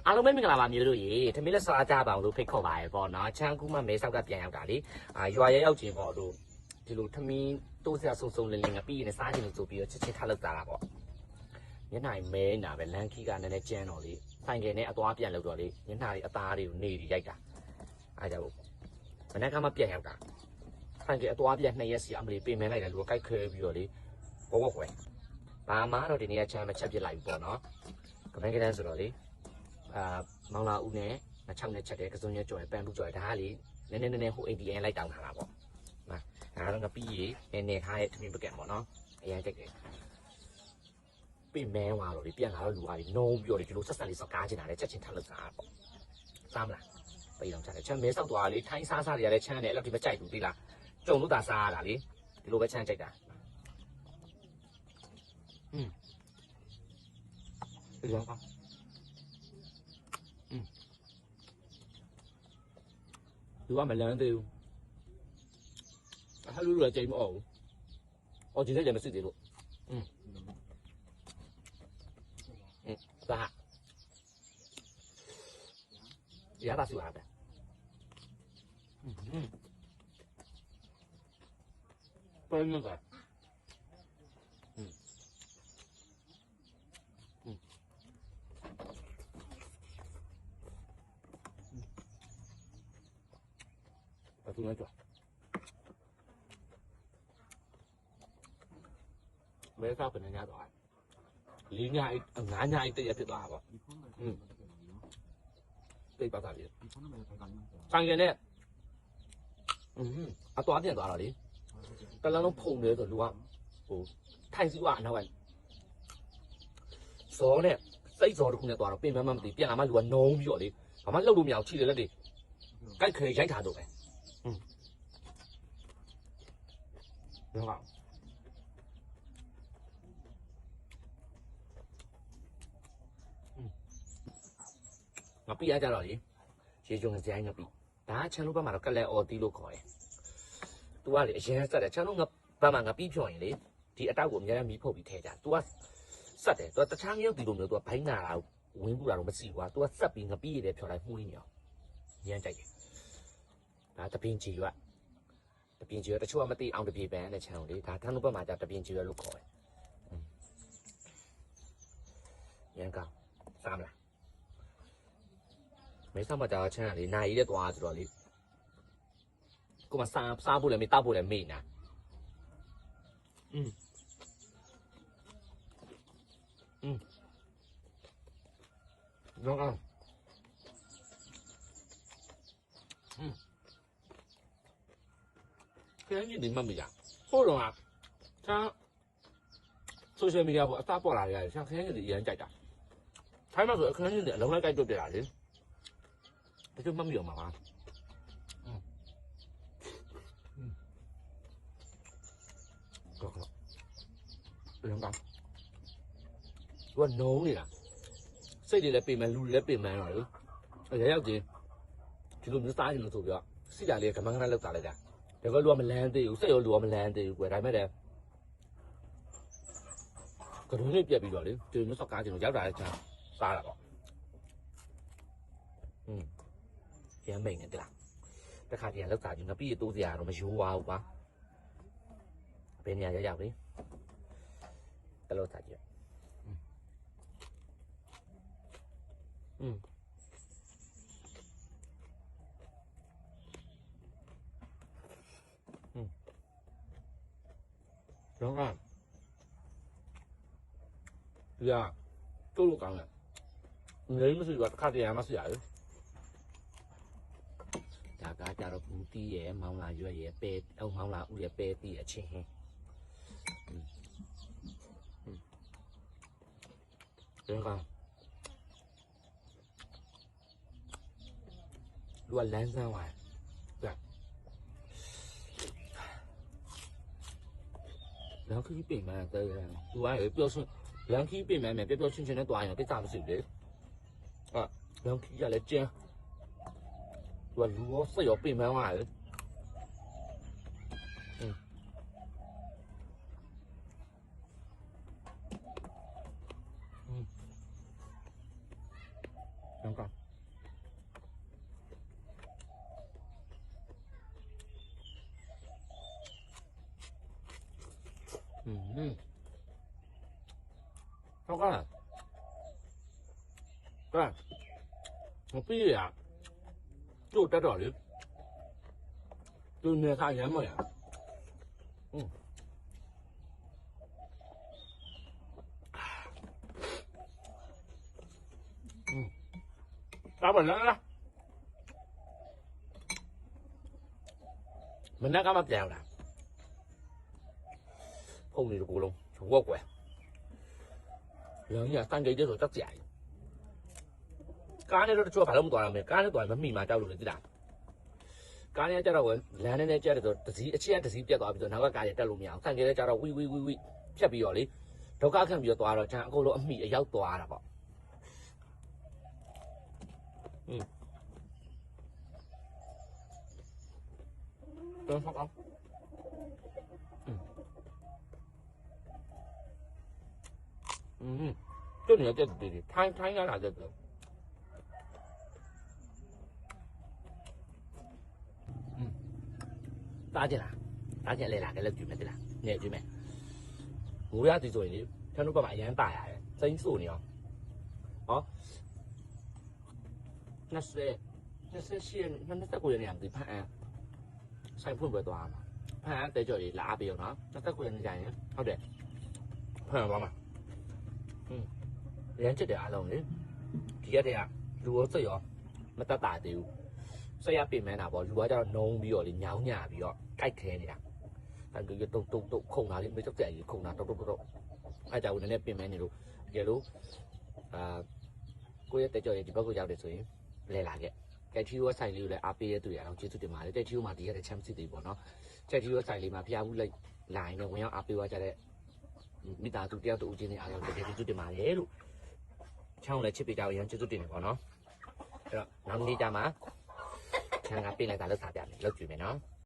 အားလုံးပဲမင်္ဂလာပါမျိုးတို့ရေထမင်းလက်စားကြပါအောင်လို့ဖိတ်ခေါ်ပါရပေါ့နော်ချမ်းကူးမှမဲဆောက်ကပြန်ရောက်တာလေရွာရဲရောက်ခြင်းပေါ့တို့ဒီလိုထမင်းတိုးစရာစုံစုံလင်းလင်းကပြီးရင်စားခြင်းလို့ဆိုပြီးတော့ချစ်ထားလောက်တာလားပေါ့မျက်နှာမဲနာပဲလန်ခီကနည်းနည်းကျန်းတော့လေဆိုင်ကယ်နဲ့အသွားပြန်လောက်တော့လေမျက်နှာတွေအသားတွေကိုနေပြီးရိုက်တာအားကြောင့်မနေ့ကမှပြန်ရောက်တာဆိုင်ကယ်အသွားပြန်2ရက်စီအမလီပြင်မဲလိုက်တယ်လူကကြိုက်ခဲပြီးတော့လေဘောဘောကွယ်ဘာမှတော့ဒီနေ့ချမ်းမချက်ပြစ်လိုက်ဘူးပေါ့နော်ကမန်းကတန်းဆိုတော့လေမောင်လာဦးနဲ့6နဲ့ချက်တယ်ကစုံရကြော်ရပန်ဘူးကြော်ရဒါကလေနည်းနည်းဟို ATM လိုက်တောင်းထားတာပေါ့ဒါတော့ငါပြီးရေနေထားရဲ့ထမင်းပကံပေါ့နော်အရင်ကြိုက်တယ်ပြင်မဲသွားတော့လေပြန်လာတော့လူကလေနှုံးပြီးတော့ဒီလိုဆက်ဆက်လေးစောက်ကားချင်တာလေချက်ချင်းထလောက်စားပေါ့စားမလားပြေအောင်ချက်တယ်ချမ်းမဲဆောက်သွားလေထိုင်းစားတွေကလည်းချမ်းတယ်အဲ့လိုဒီမကြိုက်ဘူးသိလားကြုံလို့သာစားရတာလေဒီလိုပဲချမ်းကြိုက်တာဒီလိုပါသူကမလန်းသေးဘူးအဲ့လိုလိုကြိမ်မအောင်ဘူးအော်ဒီနေ့လည်းမစစ်သေးလို့ဒါရပါစီပါပဲပြန်နေတယ်သူနဲ့ကြွမဲဆောက်ကနေညတော့4ည5ညတရက်ဖြစ်သွားတာပေါ့တိတ်ပါသားလေးဆိုင်ကနဲ့အသွားပြန်သွားတော့လေတလန်းလုံးဖုန်နေဆိုလူကဟိုထိုင်စီကအနောက်ကစောနဲ့စိတ်စောတခုနဲ့သွားတော့ပြင်မမသိပြန်လာမှလူကနှုံးပြီးတော့လေဘာမှလှုပ်လို့မရအောင်ခြိတယ်လက်တွေကြိုက်ခဲရိုက်ထားတော့ပဲဟုတ်ပါငါပြရကြတော့လေရေကြုံစရိုင်းငါပြဒါချန်လို့ဘက်မှာတော့ကလဲအော်တီးလို့ခေါ်တယ်။ तू ကလေအရင်ဆက်တယ်ချန်လို့ငါဘက်မှာငါပြီးဖြော်ရင်လေဒီအတောက်ကိုအများကြီးမီးဖုတ်ပြီးထဲကြ။ तू ကဆက်တယ် तू တခြားငရုတ်တီလို့မျိုး तू ကဘိုင်းနာတာဝင်းပူတာတော့မစီဘူးကွာ तू ကဆက်ပြီးငါပြီးရတယ်ဖြော်လိုက်မှုရင်းရောရမ်းကြိုက်တယ်။ဒါတပင်းကြီးကတပင်းကြီးတချို့ကမသိအောင်တပြေပန်းနဲ့ချန်လို့လေဒါထန်းလို့ဘက်မှာじゃတပင်းကြီးလို့ခေါ်တယ်။ရမ်းကောင်းစားမလားမဲဆောက်မှာကြာချမ်းကလေနိုင်ရတဲ့သွားဆိုတော့လေကိုမစားဖို့လည်းမေးတောက်ဖို့လည်းမေးနာတော့ခင်းကြီးဒီမှမရဟိုတော့ကsocial media ပေါ်အသားပေါ်လာရတယ်ဆရာခင်းကြီးဒီရမ်းကြိုက်တာထိုင်းမှာဆိုအခန်းကြီးတွေအလုံးလိုက်ကြိုက်တွက်ပြတာလေတချို့မှမပြောမှာပါတော့ဘယ်တော့သူကနှုံးနေတာစိတ်တွေလည်းပြင်မယ်လူတွေလည်းပြင်မယ်တော့လေအရရောက်ချင်းဒီလိုမျိုးစားချင်လို့ဆိုပြီးတော့စိတ်ဓာတ်လေးကမန်းကနလောက်စားလိုက်တာဒါကလူကမလန်းသေးဘူးစိတ်ရောလူကမလန်းသေးဘူးကွယ်ဒါပေမဲ့လည်းကရုံးလေးပြက်ပြီးတော့လေဒီလိုမျိုးစောက်ကားချင်လို့ရောက်တာလည်းချမ်းစားတာပေါ့ရမ်းမိန်နေတယ်လားတခါတည်းလောက်စားကြည့်ငါပြည့်တိုးစရာတော့မရိုးပါဘူးကွာဘယ်နေရာရောက်လေတလို့စားကြည့်တော့ကဒီကတိုးလို့ကောင်းတယ်နေမရှိတော့တခါတည်းမှဆရာလေဒါကကြတော့ဘူးတီးရဲ့မောင်လာရွက်ရဲ့ပဲမောင်လာဦးရဲ့ပဲတီးအချင်းဟင်းတော့ကလူကလမ်းစမ်းသွားတယ်แล้วคือပြင်မှန်းတယ်သူကလေပြောဆွလန်ခီးပြင်မှန်းမယ်ပြောချင်းချင်းနဲ့တွားရင်ကိစ္စမရှိဘူးလေလန်ခီးကလည်းကျန်းသူကလူရောစိတ်ရောပြင်မှန်းသွားတယ်刚刚。刚刚。对。我毕业呀，就在这里，就那啥年嘛呀。打本来了。mình đã có bắp dèo nè không thì cụ luôn không có quẹt lớn nha tăng cái rồi tắt chạy cá này nó cho phải không toàn là cá nó toàn bánh mì mà trao được cái đạn cá này cho đâu là này cho được chỉ chia chỉ chia toàn rồi nó có cá để trao luôn nhau tăng cái cho đâu quy chia bị rồi đi đâu cá không bị toàn rồi cha cô lỗ mì ở giáo toàn là bọn Đúng không? Cái này cái gì thay cái là được. Đá chứ lại là cái lớp chuyện này là nhẹ chuyện này. Ngủ ra thì rồi đi, theo nó có bài giảng tài à, tính số nhiều. Đó. Nó sẽ xuyên nó sẽ quên làm gì phải sai phun về tòa mà phải để cho đi lạ biểu nó sẽ quên dài nhé không để phải không mà đến chết để ăn lòng đấy chỉ cái à rùa sợi rồi mà ta tải tiêu sợi áp bị mẹ nào bỏ rùa cho nông biểu thì nháo nhà biểu cách thế này à thành cái tụng không nào thì mới chắc chắn không nào tụng ai chào nên bị mẹ này luôn giờ lúc cô để cho thì bác cô chào để suy lấy lại cái thiếu sai lưu lại áp tụi nó chỉ tụi mà cái thiếu mà đi cái chăm sóc thì bọn nó cái thiếu sai lưu mà phía u lại nó cũng áp vào cho đấy mi ta tụi tụi trên này ăn cái tụi mà thế luôn trong này chỉ bị đào yên chỉ tụi bọn nó rồi nằm đi cha má thằng áp lại ta lớp thả tiền lớp chuyện mày nó